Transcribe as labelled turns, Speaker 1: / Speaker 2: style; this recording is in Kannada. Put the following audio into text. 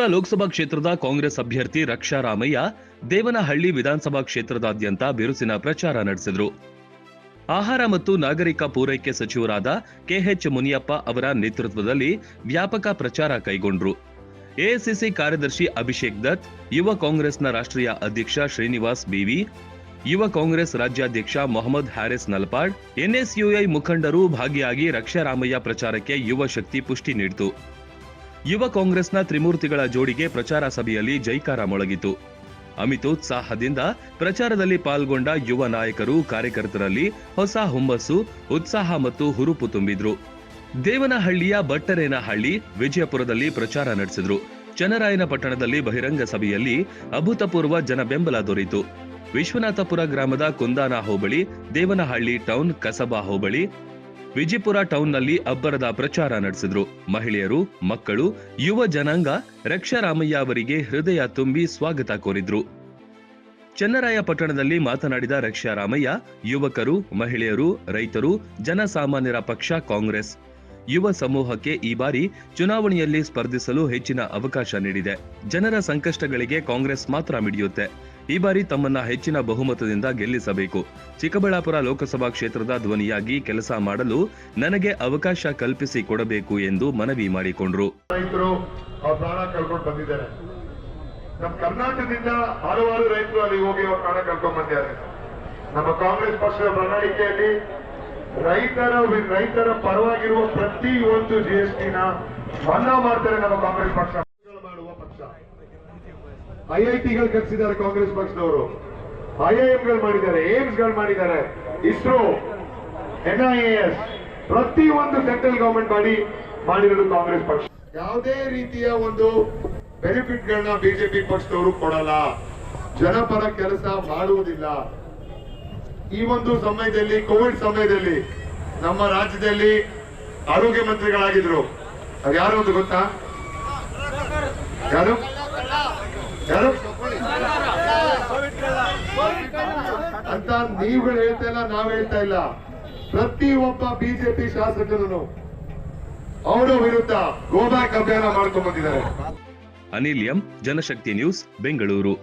Speaker 1: ಚಿಕ್ಕಬಳ್ಳಾಪುರ ಲೋಕಸಭಾ ಕ್ಷೇತ್ರದ ಕಾಂಗ್ರೆಸ್ ಅಭ್ಯರ್ಥಿ ರಕ್ಷಾ ರಾಮಯ್ಯ ದೇವನಹಳ್ಳಿ ವಿಧಾನಸಭಾ ಕ್ಷೇತ್ರದಾದ್ಯಂತ ಬಿರುಸಿನ ಪ್ರಚಾರ ನಡೆಸಿದರು. ಆಹಾರ ಮತ್ತು ನಾಗರಿಕ ಪೂರೈಕೆ ಸಚಿವರಾದ ಕೆಎಚ್ ಮುನಿಯಪ್ಪ ಅವರ ನೇತೃತ್ವದಲ್ಲಿ ವ್ಯಾಪಕ ಪ್ರಚಾರ ಕೈಗೊಂಡರು. ಎಐಸಿಸಿ ಕಾರ್ಯದರ್ಶಿ ಅಭಿಷೇಕ್ ದತ್, ಯುವ ಕಾಂಗ್ರೆಸ್ನ ರಾಷ್ಟ್ರೀಯ ಅಧ್ಯಕ್ಷ ಶ್ರೀನಿವಾಸ್ ಬಿವಿ, ಯುವ ಕಾಂಗ್ರೆಸ್ ರಾಜ್ಯಾಧ್ಯಕ್ಷ ಮೊಹಮ್ಮದ್ ಹ್ಯಾರಿಸ್ ನಲ್ಪಾಡ್, ಎನ್ಎಸ್ಯುಐ ಮುಖಂಡರು ಭಾಗಿಯಾಗಿ ರಕ್ಷಾ ರಾಮಯ್ಯ ಪ್ರಚಾರಕ್ಕೆ ಯುವ ಶಕ್ತಿ ಪುಷ್ಟಿ ನೀಡಿತು. ಯುವ ಕಾಂಗ್ರೆಸ್ನ ತ್ರಿಮೂರ್ತಿಗಳ ಜೋಡಿಗೆ ಪ್ರಚಾರ ಸಭೆಯಲ್ಲಿ ಜೈಕಾರ ಮೊಳಗಿತು. ಅಮಿತೋತ್ಸಾಹದಿಂದ ಪ್ರಚಾರದಲ್ಲಿ ಪಾಲ್ಗೊಂಡ ಯುವ ನಾಯಕರು, ಕಾರ್ಯಕರ್ತರಲ್ಲಿ ಹೊಸ ಹುಮ್ಮಸ್ಸು, ಉತ್ಸಾಹ ಮತ್ತು ಹುರುಪು ತುಂಬಿದ್ರು. ದೇವನಹಳ್ಳಿಯ ಬಟ್ಟರೇನಹಳ್ಳಿ, ವಿಜಯಪುರದಲ್ಲಿ ಪ್ರಚಾರ ನಡೆಸಿದ್ರು. ಚನ್ನರಾಯನಪಟ್ಟಣದಲ್ಲಿ ಬಹಿರಂಗ ಸಭೆಯಲ್ಲಿ ಅಭೂತಪೂರ್ವ ಜನ ಬೆಂಬಲ ದೊರೆಯಿತು. ವಿಶ್ವನಾಥಪುರ ಗ್ರಾಮದ ಕುಂದಾನ ಹೋಬಳಿ, ದೇವನಹಳ್ಳಿ ಟೌನ್, ಕಸಬಾ ಹೋಬಳಿ, ವಿಜಯಪುರ ಟೌನ್ನಲ್ಲಿ ಅಬ್ಬರದ ಪ್ರಚಾರ ನಡೆಸಿದ್ರು. ಮಹಿಳೆಯರು, ಮಕ್ಕಳು, ಯುವ ಜನಾಂಗ ರಕ್ಷಾ ರಾಮಯ್ಯ ಅವರಿಗೆ ಹೃದಯ ತುಂಬಿ ಸ್ವಾಗತ ಕೋರಿದ್ರು. ಚನ್ನರಾಯಪಟ್ಟಣದಲ್ಲಿ ಮಾತನಾಡಿದ ರಕ್ಷಾ ರಾಮಯ್ಯ, ಯುವಕರು, ಮಹಿಳೆಯರು, ರೈತರು, ಜನಸಾಮಾನ್ಯರ ಪಕ್ಷ ಕಾಂಗ್ರೆಸ್ ಯುವ ಸಮೂಹಕ್ಕೆ ಈ ಬಾರಿ ಚುನಾವಣೆಯಲ್ಲಿ ಸ್ಪರ್ಧಿಸಲು ಹೆಚ್ಚಿನ ಅವಕಾಶ ನೀಡಿದೆ. ಜನರ ಸಂಕಷ್ಟಗಳಿಗೆ ಕಾಂಗ್ರೆಸ್ ಮಾತ್ರ ಮಿಡಿಯುತ್ತೆ. ಈ ಬಾರಿ ತಮ್ಮನ್ನ ಹೆಚ್ಚಿನ ಬಹುಮತದಿಂದ ಗೆಲ್ಲಿಸಬೇಕು. ಚಿಕ್ಕಬಳ್ಳಾಪುರ ಲೋಕಸಭಾ ಕ್ಷೇತ್ರದ ಧ್ವನಿಯಾಗಿ ಕೆಲಸ ಮಾಡಲು ನನಗೆ ಅವಕಾಶ ಕಲ್ಪಿಸಿ ಕೊಡಬೇಕು ಎಂದು ಮನವಿ ಮಾಡಿಕೊಂಡರು.
Speaker 2: ರೈತರು ಪ್ರಾಣ ಕಳ್ಕೊಂಡು ಬಂದಿದ್ದಾರೆ. ನಮ್ಮ ಕರ್ನಾಟಕದಿಂದ ಹಲವಾರು ರೈತರು ಅಲ್ಲಿ ಹೋಗಿ ಪ್ರಾಣ ಕಳ್ಕೊಂಡು ಬಂದಿದ್ದಾರೆ. ನಮ್ಮ ಕಾಂಗ್ರೆಸ್ ಪಕ್ಷದ ಪ್ರಣಾಳಿಕೆಯಲ್ಲಿ ರೈತರ ಪರವಾಗಿರುವ ಪ್ರತಿ ಒಂದು ಜಿಎಸ್ಟಿನ ಮನ್ನಾ ಮಾಡ್ತಾರೆ. ನಮ್ಮ ಕಾಂಗ್ರೆಸ್ ಪಕ್ಷ ಮಾಡುವ ಪಕ್ಷ. ಐಐಟಿಗಳು ಕಟ್ಟಿಸಿದ್ದಾರೆ ಕಾಂಗ್ರೆಸ್ ಪಕ್ಷದವರು, ಐಐಎಂಗಳು ಮಾಡಿದ್ದಾರೆ, ಏಮ್ಸ್ಗಳು ಮಾಡಿದ್ದಾರೆ, ಇಸ್ರೋ, NIAS, ಪ್ರತಿ ಒಂದು ಸೆಂಟ್ರಲ್ ಗವರ್ಮೆಂಟ್ ಮಾಡಿರೋದು ಕಾಂಗ್ರೆಸ್ ಪಕ್ಷ. ಯಾವುದೇ ರೀತಿಯ ಒಂದು ಬೆನಿಫಿಟ್ ಗಳನ್ನ ಬಿಜೆಪಿ ಪಕ್ಷದವರು ಕೊಡಲ್ಲ, ಜನಪರ ಕೆಲಸ ಮಾಡುವುದಿಲ್ಲ. ಈ ಒಂದು ಸಮಯದಲ್ಲಿ, ಕೋವಿಡ್ ಸಮಯದಲ್ಲಿ ನಮ್ಮ ರಾಜ್ಯದಲ್ಲಿ ಆರೋಗ್ಯ ಮಂತ್ರಿಗಳಾಗಿದ್ರು. ಅದು ಯಾರು ಅಂತ ಗೊತ್ತಾ? ಯಾರು ಯಾರು ಅಂತ ನೀವುಗಳು ಹೇಳ್ತಾ ಇಲ್ಲ, ನಾವ್ ಹೇಳ್ತಾ ಇಲ್ಲ. ಪ್ರತಿ ಒಬ್ಬ ಬಿಜೆಪಿ ಶಾಸಕರು ಅವರ ವಿರುದ್ಧ ಗೋ ಬ್ಯಾಕ್ ಅಭಿಯಾನ ಮಾಡ್ಕೊಂಡ್ ಬಂದಿದ್ದಾರೆ.
Speaker 1: ಅನಿಲ್ ಎಂ, ಜನಶಕ್ತಿ ನ್ಯೂಸ್, ಬೆಂಗಳೂರು.